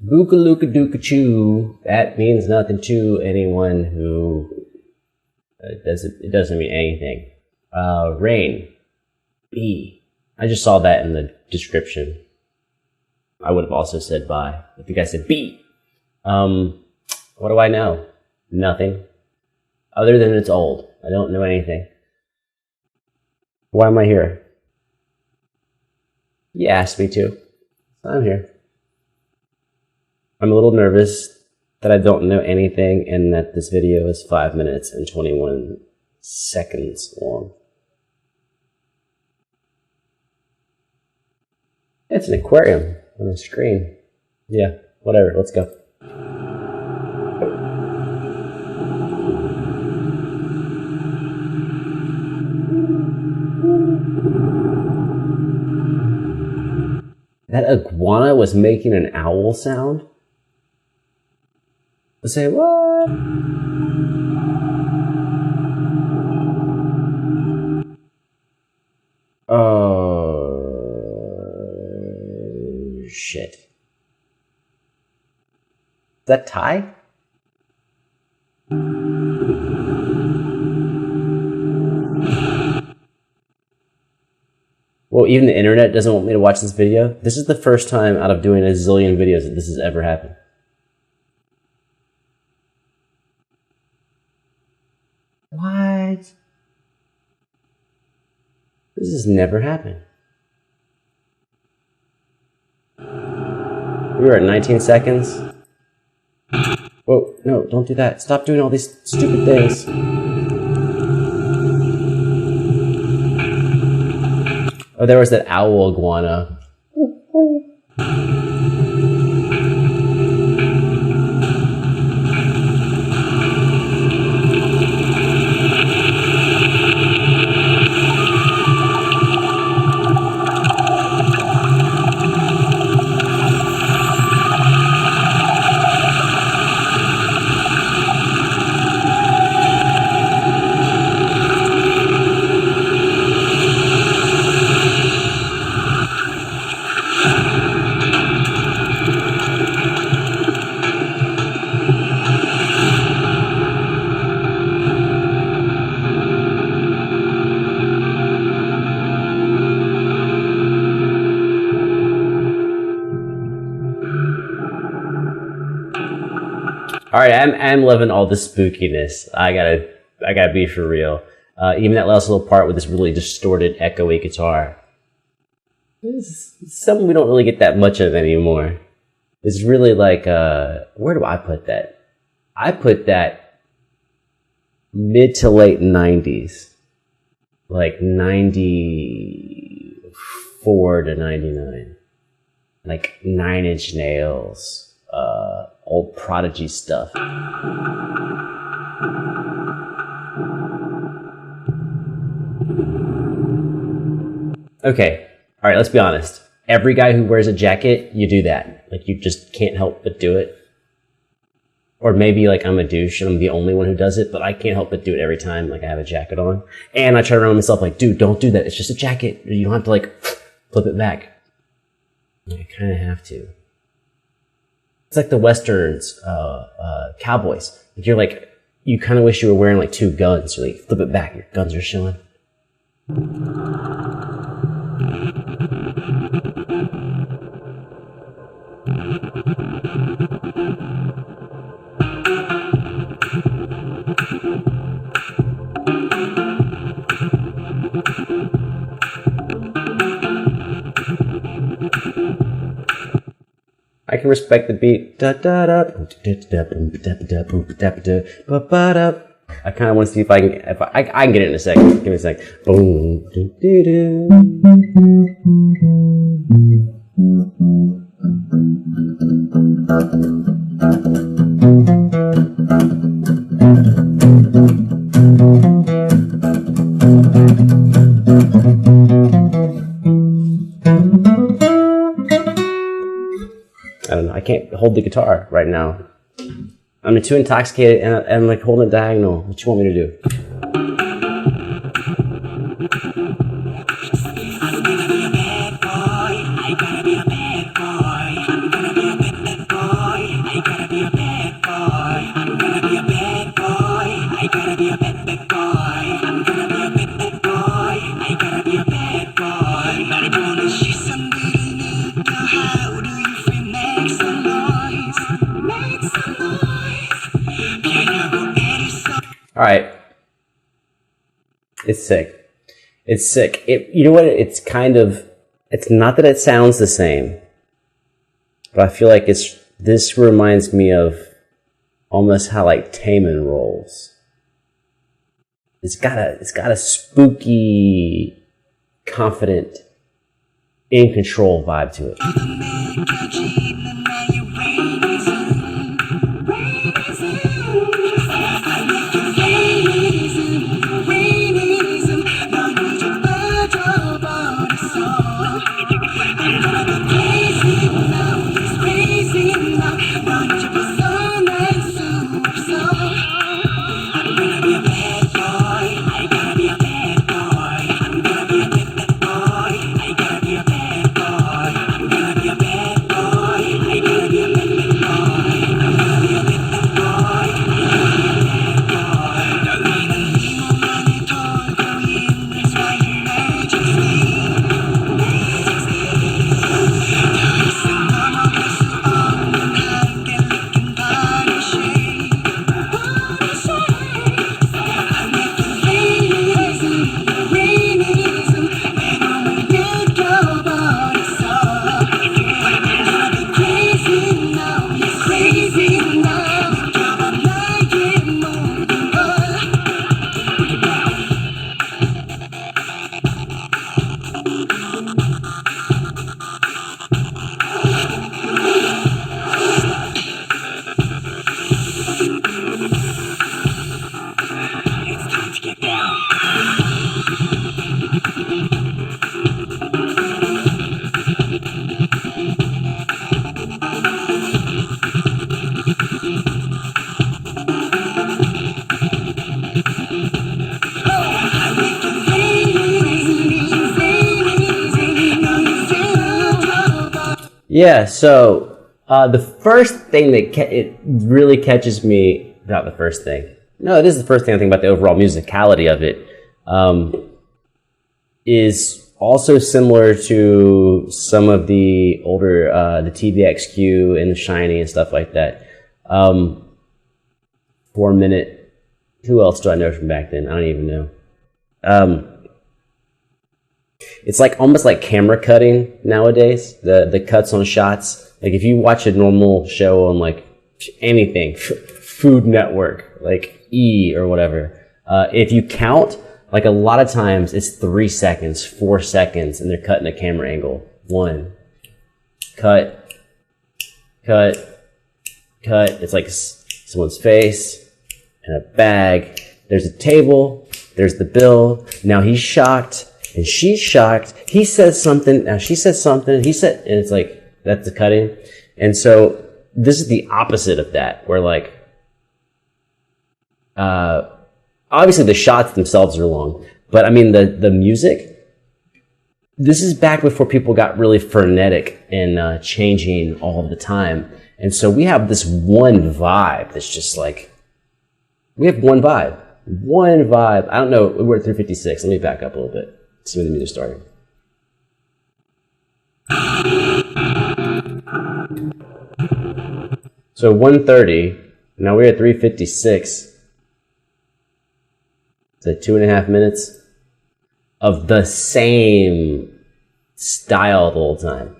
Bookalooka-dooka-choo. That means nothing to anyone who it doesn't mean anything. Rain. B. I just saw that in the description. I would have also said bye if you guys said B. What do I know? Nothing. Other than it's old. I don't know anything. Why am I here? You asked me to. I'm here. I'm a little nervous that I don't know anything and that this video is 5 minutes and 21 seconds long. It's an aquarium on the screen. Yeah, whatever, let's go. That iguana was making an owl sound? I say, what? Oh, shit. Is that Thai? Well, even the internet doesn't want me to watch this video. This is the first time out of doing a zillion videos that this has ever happened. What? This has never happened. We were at 19 seconds. Whoa, no, don't do that. Stop doing all these stupid things. Oh, there was that owl iguana. All right, I'm loving all the spookiness. I gotta be for real. Even that last little part with this really distorted, echoey guitar. It's something we don't really get that much of anymore. It's really like, where do I put that? I put that mid to late 90s. Like 94 to 99. Like 9 Inch Nails. Old Prodigy stuff. Okay, alright, let's be honest. Every guy who wears a jacket, you do that. Like, you just can't help but do it. Or maybe, like, I'm a douche and I'm the only one who does it, but I can't help but do it every time, like, I have a jacket on. And I try to remind myself, like, dude, don't do that. It's just a jacket. You don't have to, like, flip it back. I kind of have to. It's like the Westerns, cowboys. You're like, you kind of wish you were wearing like 2 guns. So like, flip it back, your guns are showing. I can respect the beat. I kind of want to see if I can. I can get it in a second. Give me a sec. Boom. I don't know. I can't hold the guitar right now. I'm too intoxicated and I'm like holding it diagonal. What you want me to do? All right. It's sick. It's sick. You know what? It's not that it sounds the same, but I feel like this reminds me of almost how like Taman rolls. It's got a spooky, confident, in control vibe to it. Yeah, so the first thing that it really catches me, not the first thing. No, it is the first thing I think about the overall musicality of it, is also similar to some of the older, the TVXQ and the Shiny and stuff like that. 4 Minute, who else do I know from back then? I don't even know. It's like almost like camera cutting nowadays. The cuts on shots. Like if you watch a normal show on like anything, Food Network, like E or whatever, if you count, like a lot of times it's 3 seconds, 4 seconds, and they're cutting a camera angle. 1, cut. It's like someone's face and a bag. There's a table. There's the bill. Now he's shocked. And she's shocked. He says something. Now she says something. He said, and it's like, that's the cutting. And so this is the opposite of that, where like, obviously the shots themselves are long, but I mean, the music, this is back before people got really frenetic and changing all the time. And so we have this one vibe that's just like, we have one vibe. One vibe. I don't know. We're at 356. Let me back up a little bit. See when the music started. So 1:30. Now we're at 3:56. It's like 2.5 minutes of the same style the whole time,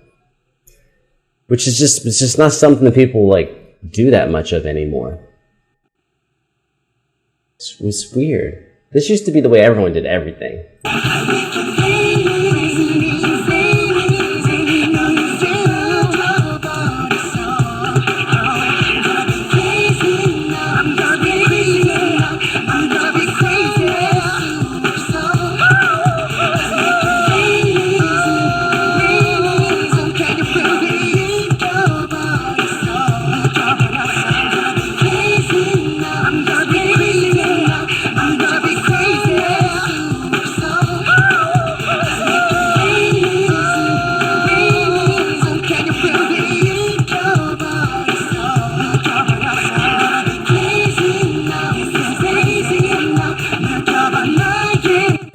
which is it's just not something that people like do that much of anymore. It's weird. This used to be the way everyone did everything.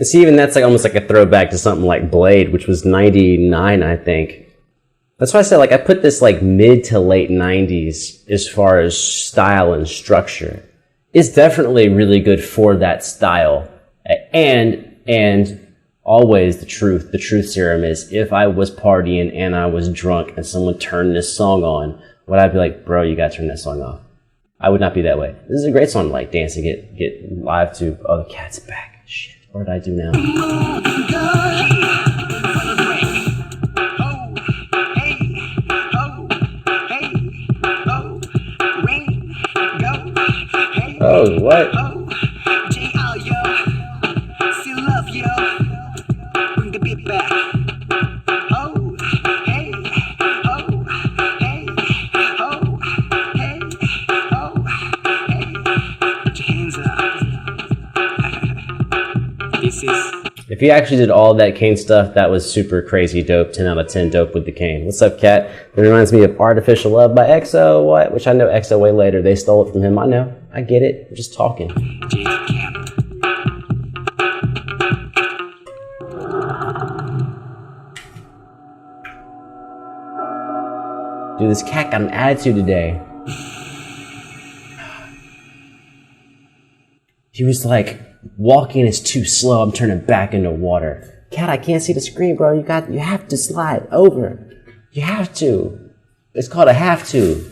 See, even that's like almost like a throwback to something like Blade, which was 99, I think. That's why I said, like, I put this like mid to late 90s as far as style and structure. It's definitely really good for that style. And always the truth serum is, if I was partying and I was drunk and someone turned this song on, would I be like, bro, you gotta turn that song off? I would not be that way. This is a great song to like dance and get live to. Oh, the cat's back. Shit, what did I do now? Oh, what? If he actually did all that Kane stuff, that was super crazy dope. 10 out of 10 dope with the Kane. What's up, Cat? It reminds me of Artificial Love by EXO, what? Which I know EXO way later. They stole it from him. I know. I get it. We're just talking. Dude, this cat got an attitude today. He was like, walking is too slow, I'm turning back into water. Cat, I can't see the screen, bro. You have to slide over. You have to. It's called a have to.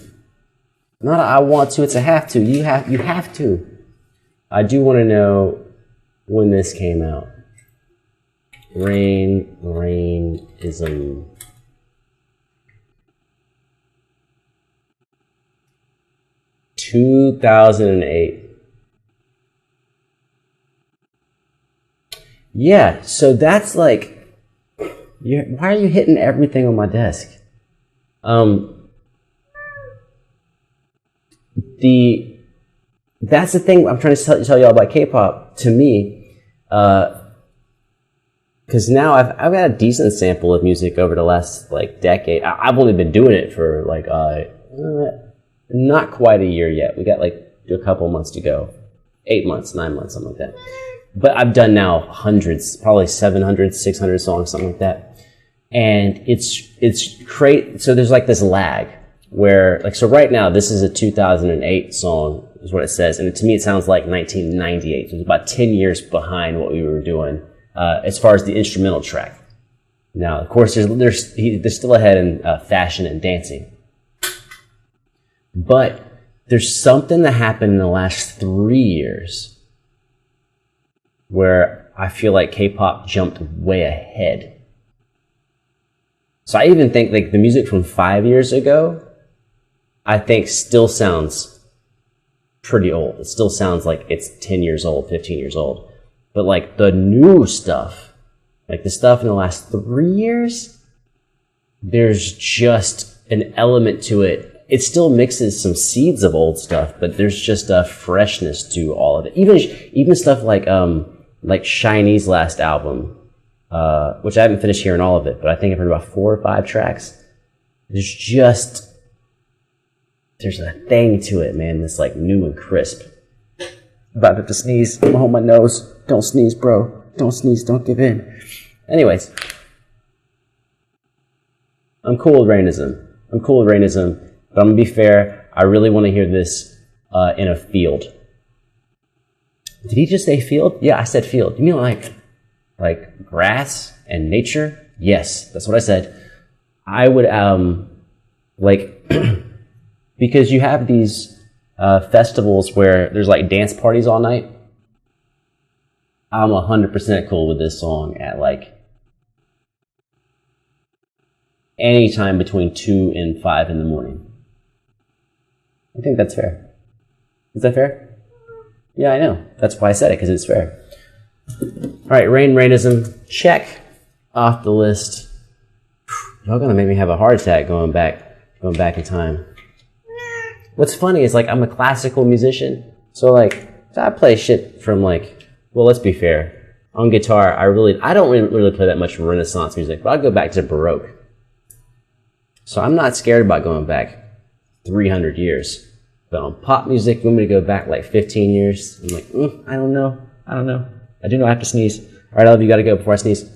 Not a I want to, it's a have to. You have to. I do want to know when this came out. Rainism. (2008). Yeah, so that's like, why are you hitting everything on my desk? That's the thing I'm trying to tell y'all about K-pop. To me, because now I've got a decent sample of music over the last like decade. I've only been doing it for like not quite a year yet. We got like a couple months to go, 8 months, 9 months, something like that. But I've done now hundreds, probably 700, 600 songs, something like that. And it's great. So there's like this lag where, like, so right now, this is a 2008 song, is what it says. And to me, it sounds like 1998. So it's about 10 years behind what we were doing, as far as the instrumental track. Now, of course, they're still ahead in fashion and dancing. But there's something that happened in the last 3 years where I feel like K-pop jumped way ahead. So I even think like the music from 5 years ago, I think still sounds pretty old. It still sounds like it's 10 years old, 15 years old. But like the new stuff, like the stuff in the last 3 years, there's just an element to it. It still mixes some seeds of old stuff, but there's just a freshness to all of it. Even stuff like Shiny's last album, which I haven't finished hearing all of it, but I think I've heard about 4 or 5 tracks. There's a thing to it, man, that's like new and crisp. About to sneeze. I'm gonna hold my nose. Don't sneeze, bro. Don't sneeze. Don't give in. Anyways, I'm cool with Rainism. But I'm gonna be fair. I really want to hear this in a field. Did he just say field? Yeah, I said field. You mean like grass and nature? Yes, that's what I said. I would because you have these festivals where there's like dance parties all night. I'm 100% cool with this song at like any time between 2 and 5 in the morning. I think that's fair. Is that fair? Yeah, I know. That's why I said it, because it's fair. All right, Rainism, check off the list. Y'all gonna make me have a heart attack going back in time. What's funny is like I'm a classical musician, so like I play shit from like, well, let's be fair. On guitar, I don't really play that much Renaissance music, but I'll go back to Baroque. So I'm not scared about going back 300 years. But on pop music, you want me to go back like 15 years? I'm like, I don't know. I do know I have to sneeze. All right, I love you. Gotta go before I sneeze.